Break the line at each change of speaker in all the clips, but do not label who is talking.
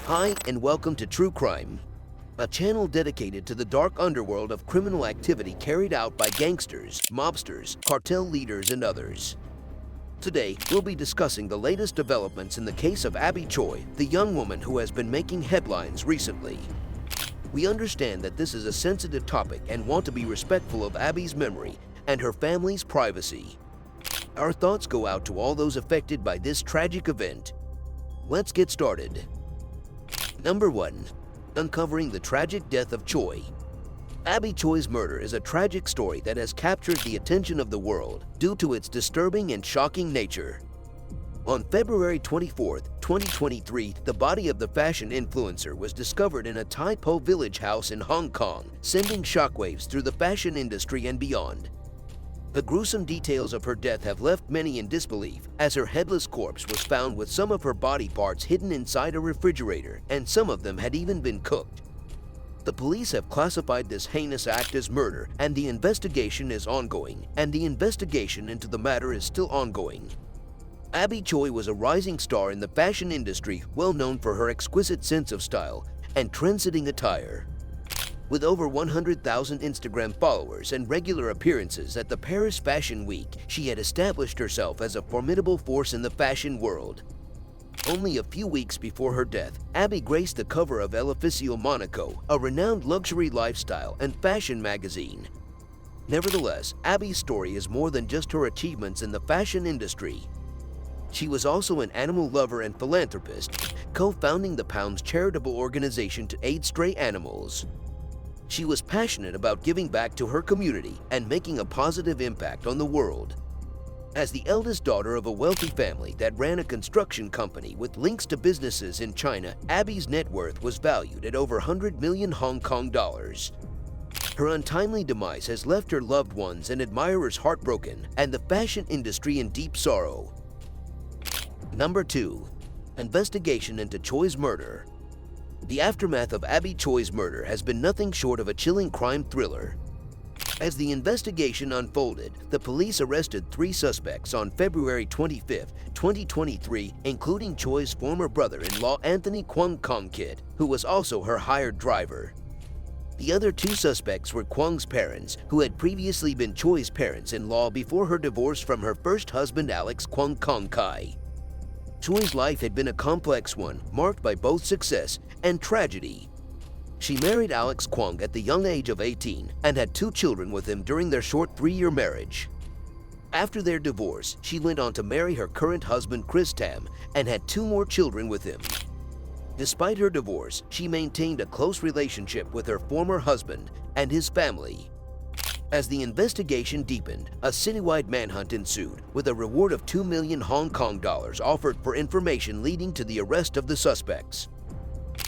Hi, and welcome to True Crime, a channel dedicated to the dark underworld of criminal activity carried out by gangsters, mobsters, cartel leaders, and others. Today, we'll be discussing the latest developments in the case of Abby Choi, the young woman who has been making headlines recently. We understand that this is a sensitive topic and want to be respectful of Abby's memory and her family's privacy. Our thoughts go out to all those affected by this tragic event. Let's get started. Number 1. Uncovering the tragic death of Choi. Abby Choi's murder is a tragic story that has captured the attention of the world due to its disturbing and shocking nature. On February 24, 2023, the body of the fashion influencer was discovered in a Tai Po village house in Hong Kong, sending shockwaves through the fashion industry and beyond. The gruesome details of her death have left many in disbelief, as her headless corpse was found with some of her body parts hidden inside a refrigerator, and some of them had even been cooked. The police have classified this heinous act as murder, and the investigation is ongoing, and the investigation into the matter is still ongoing. Abby Choi was a rising star in the fashion industry, well known for her exquisite sense of style and trend-setting attire. With over 100,000 Instagram followers and regular appearances at the Paris Fashion Week, she had established herself as a formidable force in the fashion world. Only a few weeks before her death, Abby graced the cover of El Oficio Monaco, a renowned luxury lifestyle and fashion magazine. Nevertheless, Abby's story is more than just her achievements in the fashion industry. She was also an animal lover and philanthropist, co-founding the Pounds charitable organization to aid stray animals. She was passionate about giving back to her community and making a positive impact on the world. As the eldest daughter of a wealthy family that ran a construction company with links to businesses in China, Abby's net worth was valued at over 100 million Hong Kong dollars. Her untimely demise has left her loved ones and admirers heartbroken and the fashion industry in deep sorrow. Number 2. Investigation into Choi's murder. The aftermath of Abby Choi's murder has been nothing short of a chilling crime thriller. As the investigation unfolded, the police arrested 3 suspects on February 25, 2023, including Choi's former brother-in-law Anthony Kwong Kong-kit, who was also her hired driver. The other 2 suspects were Kwong's parents, who had previously been Choi's parents-in-law before her divorce from her first husband Alex Kwong Kong-kai. Choi's life had been a complex one, marked by both success and tragedy. She married Alex Kwong at the young age of 18 and had 2 children with him during their short 3-year marriage. After their divorce, she went on to marry her current husband Chris Tam and had 2 more children with him. Despite her divorce, she maintained a close relationship with her former husband and his family. As the investigation deepened, a citywide manhunt ensued, with a reward of 2 million Hong Kong dollars offered for information leading to the arrest of the suspects.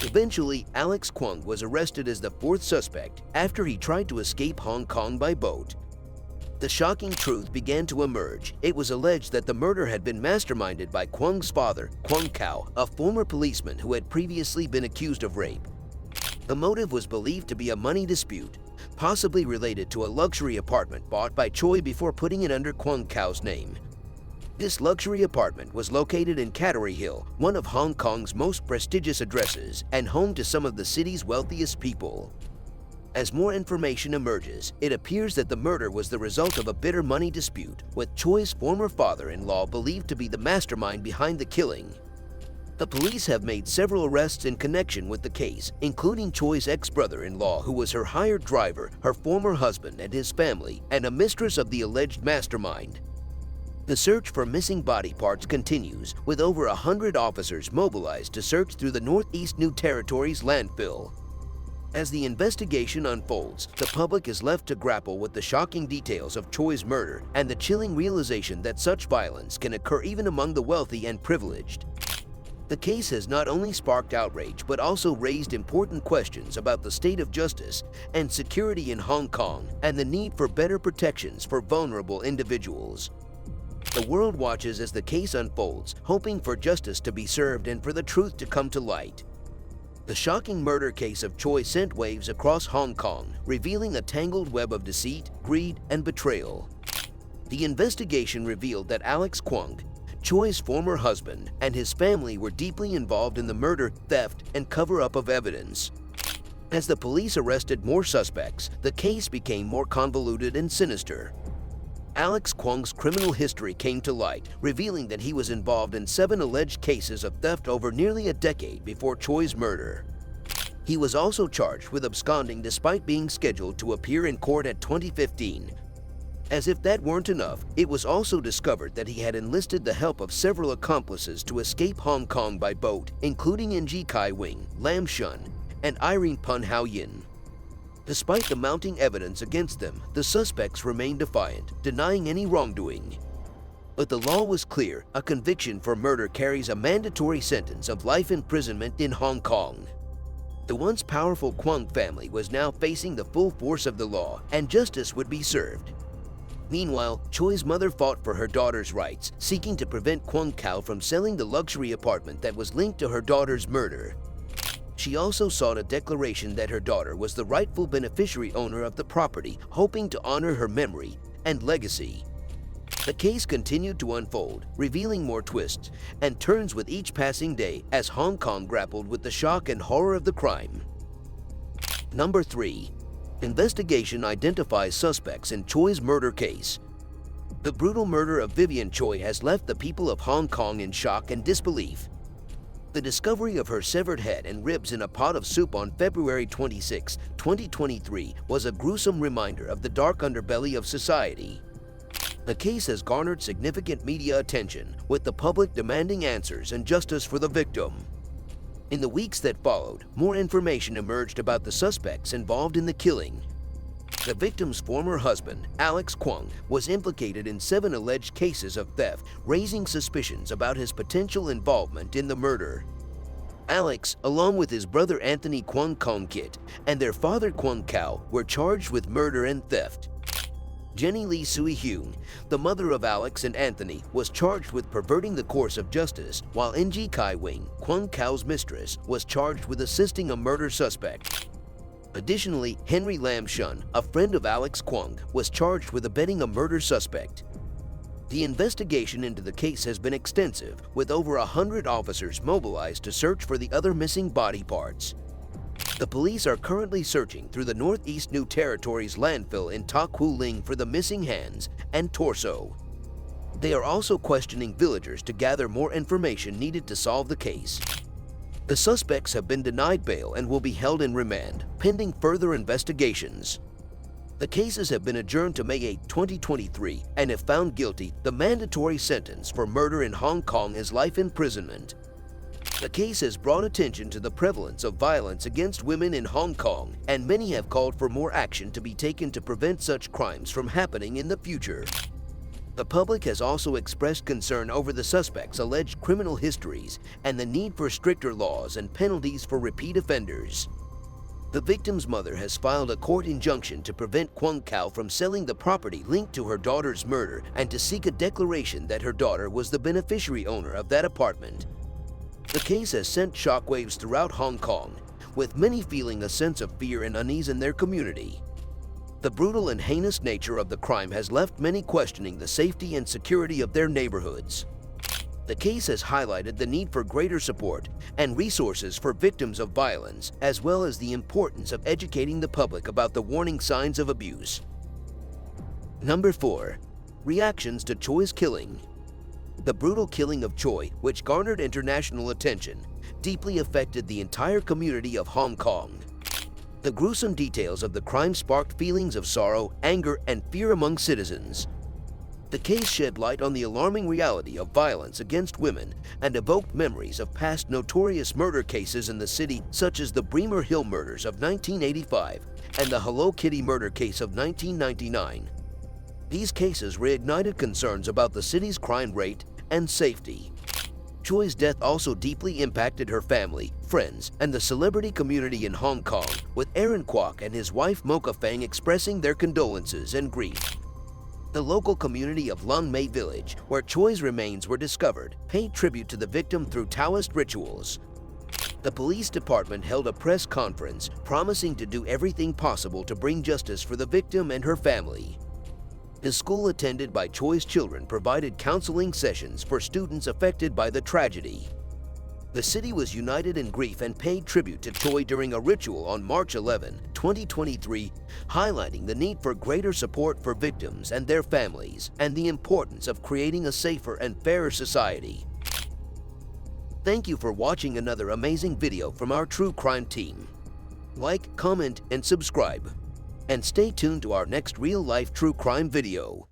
Eventually, Alex Kwong was arrested as the 4th suspect after he tried to escape Hong Kong by boat. The shocking truth began to emerge. It was alleged that the murder had been masterminded by Kwong's father, Kwong Kao, a former policeman who had previously been accused of rape. The motive was believed to be a money dispute, possibly related to a luxury apartment bought by Choi before putting it under Kwong Kao's name. This luxury apartment was located in Cattery Hill, one of Hong Kong's most prestigious addresses and home to some of the city's wealthiest people. As more information emerges, it appears that the murder was the result of a bitter money dispute, with Choi's former father-in-law believed to be the mastermind behind the killing. The police have made several arrests in connection with the case, including Choi's ex-brother-in-law, who was her hired driver, her former husband and his family, and a mistress of the alleged mastermind. The search for missing body parts continues, with over 100 officers mobilized to search through the Northeast New Territories landfill. As the investigation unfolds, the public is left to grapple with the shocking details of Choi's murder and the chilling realization that such violence can occur even among the wealthy and privileged. The case has not only sparked outrage but also raised important questions about the state of justice and security in Hong Kong and the need for better protections for vulnerable individuals. The world watches as the case unfolds, hoping for justice to be served and for the truth to come to light. The shocking murder case of Choi sent waves across Hong Kong, revealing a tangled web of deceit, greed, and betrayal. The investigation revealed that Alex Kwong, Choi's former husband and his family were deeply involved in the murder, theft, and cover-up of evidence. As the police arrested more suspects, the case became more convoluted and sinister. Alex Kwong's criminal history came to light, revealing that he was involved in 7 alleged cases of theft over nearly a decade before Choi's murder. He was also charged with absconding despite being scheduled to appear in court at 2015. As if that weren't enough, it was also discovered that he had enlisted the help of several accomplices to escape Hong Kong by boat, including Ng Kai Wing, Lam Shun, and Irene Pun Hao Yin. Despite the mounting evidence against them, the suspects remained defiant, denying any wrongdoing. But the law was clear: a conviction for murder carries a mandatory sentence of life imprisonment in Hong Kong. The once powerful Kwong family was now facing the full force of the law, and justice would be served. Meanwhile, Choi's mother fought for her daughter's rights, seeking to prevent Kwong Kao from selling the luxury apartment that was linked to her daughter's murder. She also sought a declaration that her daughter was the rightful beneficiary owner of the property, hoping to honor her memory and legacy. The case continued to unfold, revealing more twists and turns with each passing day as Hong Kong grappled with the shock and horror of the crime. Number 3. Investigation identifies suspects in Choi's murder case. The brutal murder of Vivian Choi has left the people of Hong Kong in shock and disbelief. The discovery of her severed head and ribs in a pot of soup on February 26, 2023 was a gruesome reminder of the dark underbelly of society. The case has garnered significant media attention, with the public demanding answers and justice for the victim. In the weeks that followed, more information emerged about the suspects involved in the killing. The victim's former husband, Alex Kwong, was implicated in 7 alleged cases of theft, raising suspicions about his potential involvement in the murder. Alex, along with his brother Anthony Kwong Kong Kit and their father Kwong Kao, were charged with murder and theft. Jenny Lee Sui Hyun, the mother of Alex and Anthony, was charged with perverting the course of justice, while Ng Kai Wing, Kwong Kao's mistress, was charged with assisting a murder suspect. Additionally, Henry Lam Shun, a friend of Alex Kwong, was charged with abetting a murder suspect. The investigation into the case has been extensive, with over 100 officers mobilized to search for the other missing body parts. The police are currently searching through the Northeast New Territories landfill in Ta Kwu Ling for the missing hands and torso. They are also questioning villagers to gather more information needed to solve the case. The suspects have been denied bail and will be held in remand, pending further investigations. The cases have been adjourned to May 8, 2023, and if found guilty, the mandatory sentence for murder in Hong Kong is life imprisonment. The case has brought attention to the prevalence of violence against women in Hong Kong, and many have called for more action to be taken to prevent such crimes from happening in the future. The public has also expressed concern over the suspects' alleged criminal histories and the need for stricter laws and penalties for repeat offenders. The victim's mother has filed a court injunction to prevent Kwong Kao from selling the property linked to her daughter's murder and to seek a declaration that her daughter was the beneficiary owner of that apartment. The case has sent shockwaves throughout Hong Kong, with many feeling a sense of fear and unease in their community. The brutal and heinous nature of the crime has left many questioning the safety and security of their neighborhoods. The case has highlighted the need for greater support and resources for victims of violence, as well as the importance of educating the public about the warning signs of abuse. Number 4. Reactions to Choi's killing. The brutal killing of Choi, which garnered international attention, deeply affected the entire community of Hong Kong. The gruesome details of the crime sparked feelings of sorrow, anger, and fear among citizens. The case shed light on the alarming reality of violence against women and evoked memories of past notorious murder cases in the city, such as the Bremer Hill murders of 1985 and the Hello Kitty murder case of 1999. These cases reignited concerns about the city's crime rate and safety. Choi's death also deeply impacted her family, friends, and the celebrity community in Hong Kong, with Aaron Kwok and his wife Mocha Fang expressing their condolences and grief. The local community of Lung Mei Village, where Choi's remains were discovered, paid tribute to the victim through Taoist rituals. The police department held a press conference, promising to do everything possible to bring justice for the victim and her family. The school attended by Choi's children provided counseling sessions for students affected by the tragedy. The city was united in grief and paid tribute to Choi during a ritual on March 11, 2023, highlighting the need for greater support for victims and their families and the importance of creating a safer and fairer society. Thank you for watching another amazing video from our true crime team. Like, comment, and subscribe. And stay tuned to our next real-life true crime video.